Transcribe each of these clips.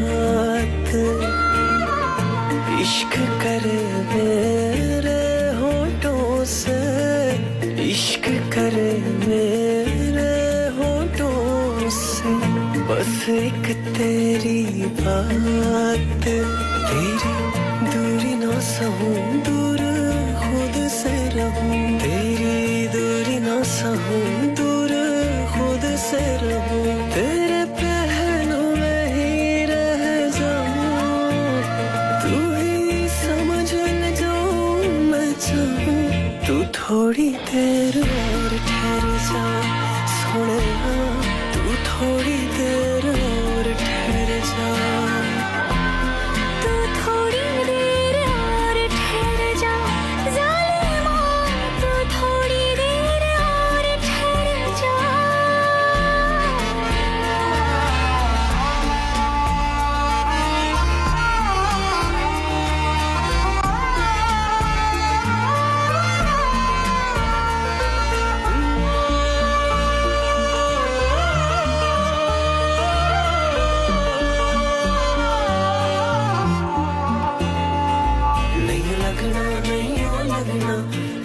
बात, इश्क करे मेरे होठों से, इश्क करे मेरे होठों से। बस एक तेरी बात, तेरी दूरी ना सहूं, दूर खुद से रहूं, तेरी दूरी ना सहूं, दूर खुद से रहूं, तेरे पहलू में ही रह जाऊं, तू ही समझ ले जो मैं चाहूं। तू थोड़ी देर और ठहर जा सोनिया, तू थोड़ी देर और ठहर जा, तू थोड़ी देर और ठहर जा ज़ालिमा, तू थोड़ी देर और ठहर जा।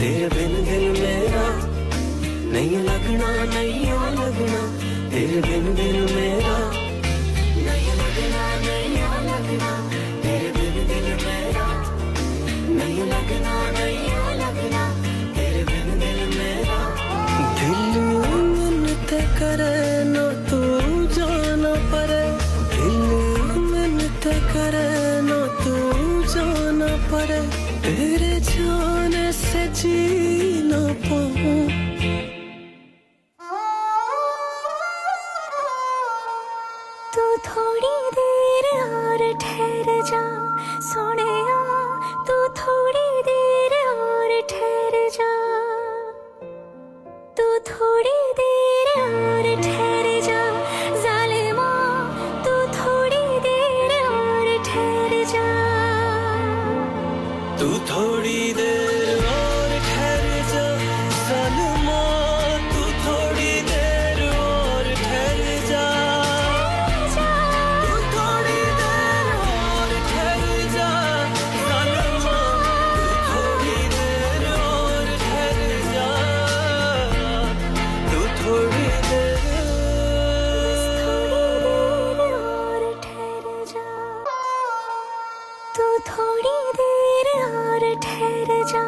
तेरे बिन दिल मेरा नहीं लगना, नहीं ओ लगना, तेरे बिन दिल मेरा नहीं लगना, नहीं ओ लगना, तेरे बिन दिल मेरा नहीं लगना, नहीं ओ लगना, तेरे बिन दिल मेरा। दिल मिन्नत करे ना तू जाना पड़े, दिल मिन्नत करे ना तू जाना पड़े, तेरे जाने से जी ना पाऊं। तू थोड़ी देर और ठहर जा सोनिया, तू थोड़ी देर और ठहर जा, तू थोड़ी देर और ठहर जा ज़ालिमा, तू थोड़ी देर और ठहर जा, तू थोड़ी देर और ठहर जा ज़ालिमा, तू थोड़ी देर और ठहर जा, तू थोड़ी देर और ठहर जा ज़ालिमा, तू थोड़ी देर और ठहर जा, तू थोड़ी देर और ठहर जा, तू थोड़ी देर और ठहर जा।